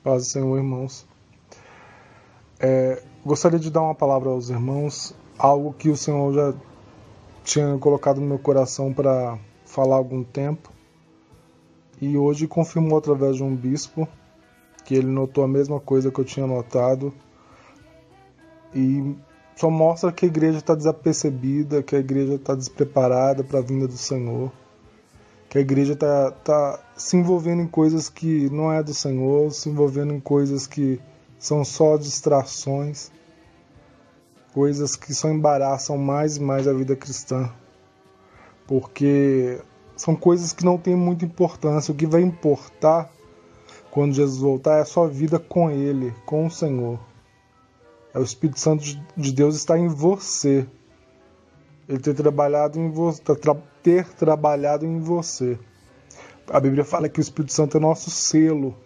Paz do Senhor, irmãos. Gostaria de dar uma palavra aos irmãos, algo que o Senhor já tinha colocado no meu coração para falar há algum tempo, e hoje confirmou através de um bispo que ele notou a mesma coisa que eu tinha notado, e só mostra que a igreja está desapercebida, que a igreja está despreparada para a vinda do Senhor, que a igreja está se envolvendo em coisas que não é do Senhor, se envolvendo em coisas que são só distrações, coisas que só embaraçam mais e mais a vida cristã, porque são coisas que não têm muita importância. O que vai importar quando Jesus voltar é a sua vida com Ele, com o Senhor. É o Espírito Santo de Deus estar em você, Ele ter trabalhado em você. A Bíblia fala que o Espírito Santo é nosso selo,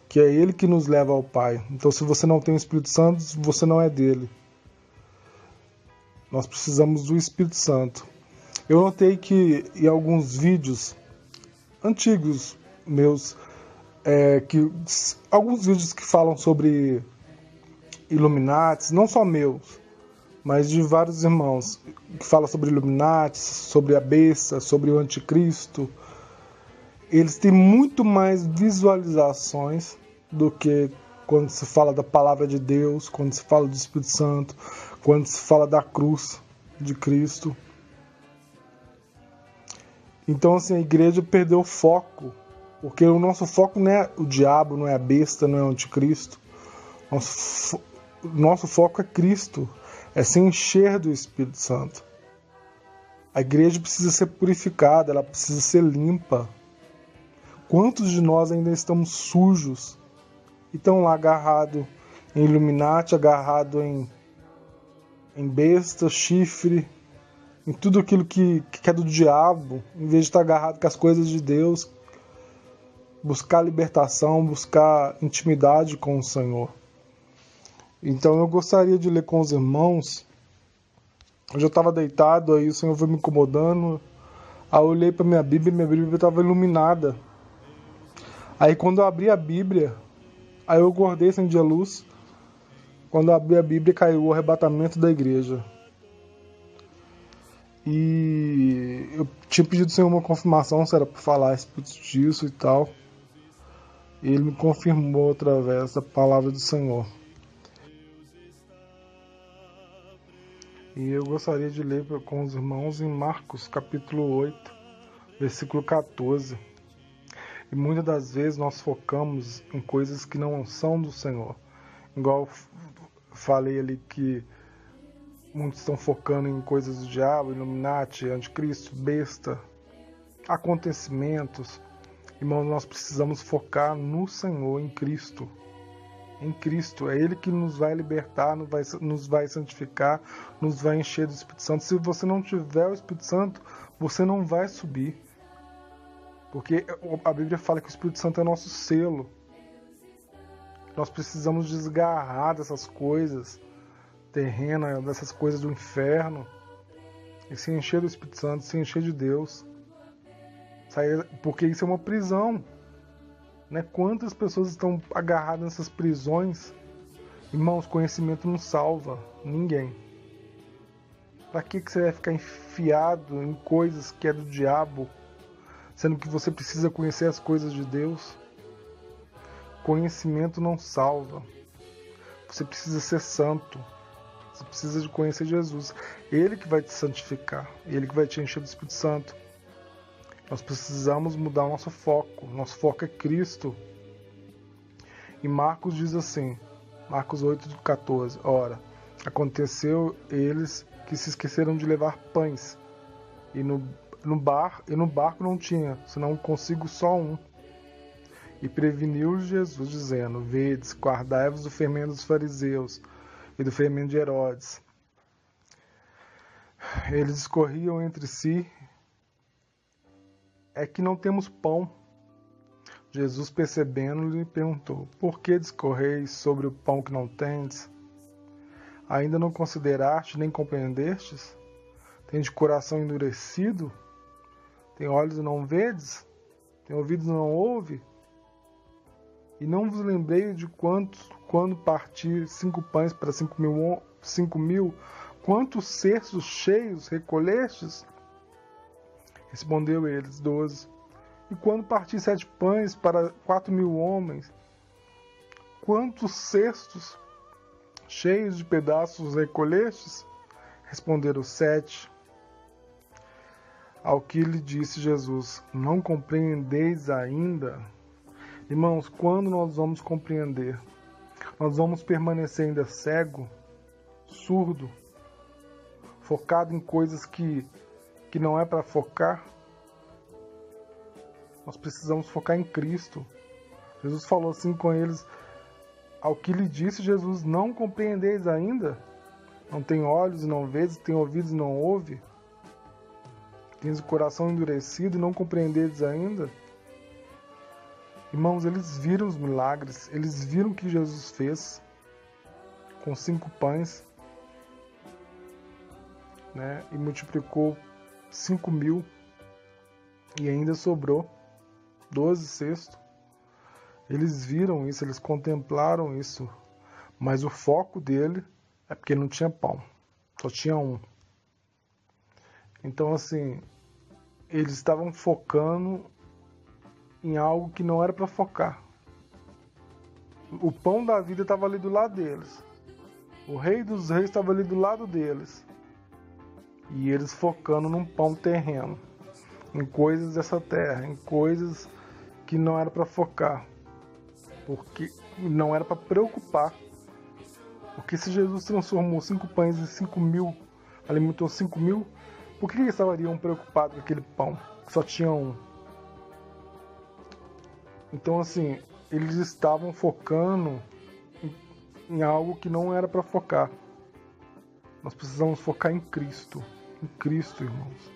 que é Ele que nos leva ao Pai. Então, se você não tem o Espírito Santo, você não é dele. Nós precisamos do Espírito Santo. Eu notei que em alguns vídeos antigos meus, alguns vídeos que falam sobre Illuminati, não só meus, mas de vários irmãos, que falam sobre Illuminati, sobre a besta, sobre o anticristo, eles têm muito mais visualizações do que quando se fala da palavra de Deus, quando se fala do Espírito Santo, quando se fala da cruz de Cristo. Então, assim, a igreja perdeu o foco, porque o nosso foco não é o diabo, não é a besta, não é o anticristo. Nosso foco é Cristo, é se encher do Espírito Santo. A igreja precisa ser purificada, ela precisa ser limpa. Quantos de nós ainda estamos sujos e estão lá agarrados em Illuminati, agarrados em besta, chifre, em tudo aquilo que é do diabo, em vez de estar agarrado com as coisas de Deus, buscar libertação, buscar intimidade com o Senhor. Então eu gostaria de ler com os irmãos. Eu já estava deitado, aí o Senhor foi me incomodando. Aí eu olhei para minha Bíblia estava iluminada. Aí quando eu abri a Bíblia, aí eu acordei, acendi a luz. Quando eu abri a Bíblia, caiu o arrebatamento da igreja. E eu tinha pedido ao Senhor uma confirmação, se era para falar a respeito disso e tal. E Ele me confirmou através da palavra do Senhor. E eu gostaria de ler com os irmãos em Marcos, capítulo 8, versículo 14. E muitas das vezes nós focamos em coisas que não são do Senhor. Igual falei ali que muitos estão focando em coisas do diabo, Illuminati, anticristo, besta, acontecimentos. Irmãos, nós precisamos focar no Senhor, em Cristo. Em Cristo, é Ele que nos vai libertar, nos vai santificar, nos vai encher do Espírito Santo. Se você não tiver o Espírito Santo, você não vai subir. Porque a Bíblia fala que o Espírito Santo é nosso selo. Nós precisamos desgarrar dessas coisas terrenas, dessas coisas do inferno, e se encher do Espírito Santo, se encher de Deus. Porque isso é uma prisão. Né? Quantas pessoas estão agarradas nessas prisões? Irmãos, conhecimento não salva ninguém. Para que você vai ficar enfiado em coisas que é do diabo, sendo que você precisa conhecer as coisas de Deus? Conhecimento não salva. Você precisa ser santo. Você precisa de conhecer Jesus. Ele que vai te santificar. Ele que vai te encher do Espírito Santo. Nós precisamos mudar o nosso foco. Nosso foco é Cristo. E Marcos diz assim, Marcos 8:14. Ora, aconteceu eles que se esqueceram de levar pães. E no barco não tinha, senão consigo só um. E preveniu Jesus, dizendo, vedes, guardai-vos do fermento dos fariseus e do fermento de Herodes. Eles discorriam entre si, é que não temos pão. Jesus, percebendo, lhe perguntou, por que discorreis sobre o pão que não tendes? Ainda não consideraste nem compreendestes? Tens coração endurecido? Tem olhos e não vedes? Tem ouvidos e não ouve? E não vos lembrei de quando parti 5 pães para 5.000, quantos cestos cheios recolhestes? Respondeu eles, 12. E quando parti 7 pães para 4.000 homens, quantos cestos cheios de pedaços recolhestes? Responderam 7. Ao que lhe disse Jesus, não compreendeis ainda? Irmãos, quando nós vamos compreender? Nós vamos permanecer ainda cego, surdo, focado em coisas que não é para focar? Nós precisamos focar em Cristo. Jesus falou assim com eles, ao que lhe disse Jesus, não compreendeis ainda? Não tem olhos e não vês, tem ouvidos e não ouve? Tens o coração endurecido e não compreendeis ainda? Irmãos, eles viram os milagres, eles viram o que Jesus fez com 5 pães, né, e multiplicou 5.000 e ainda sobrou 12 cestos. Eles viram isso, eles contemplaram isso, mas o foco dele é porque não tinha pão, só tinha um. Então, assim, eles estavam focando em algo que não era para focar. O pão da vida estava ali do lado deles. O rei dos reis estava ali do lado deles. E eles focando num pão terreno, em coisas dessa terra, em coisas que não era para focar, porque não era para preocupar. Porque se Jesus transformou 5 pães em 5.000, alimentou 5.000, por que eles estariam preocupados com aquele pão que só tinha um? Então, assim, eles estavam focando em algo que não era para focar. Nós precisamos focar em Cristo, irmãos.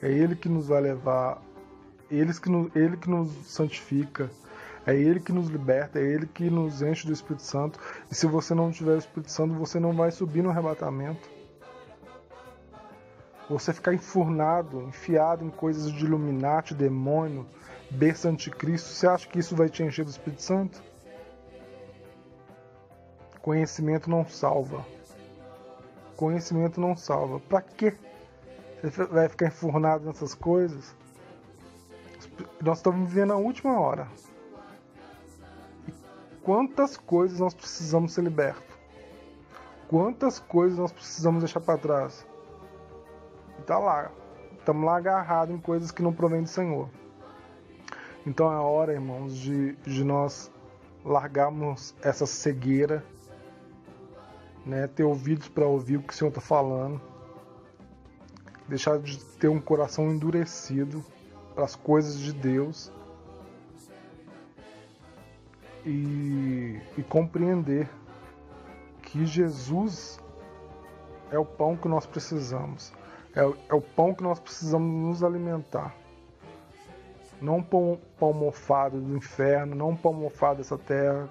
É Ele que nos vai levar, Ele que nos santifica, é Ele que nos liberta, é Ele que nos enche do Espírito Santo. E se você não tiver o Espírito Santo, você não vai subir no arrebatamento. Você ficar enfurnado, enfiado em coisas de Illuminati, demônio, besta anticristo, você acha que isso vai te encher do Espírito Santo? Conhecimento não salva. Conhecimento não salva. Pra quê? Você vai ficar enfurnado nessas coisas? Nós estamos vivendo a última hora. E quantas coisas nós precisamos ser libertos? Quantas coisas nós precisamos deixar para trás? E tá lá. Estamos lá agarrados em coisas que não provêm do Senhor. Então é a hora, irmãos, de nós largarmos essa cegueira, né? Ter ouvidos para ouvir o que o Senhor está falando. Deixar de ter um coração endurecido para as coisas de Deus. E compreender que Jesus é o pão que nós precisamos. É o pão que nós precisamos nos alimentar. Não um pão mofado do inferno, não um pão mofado dessa terra,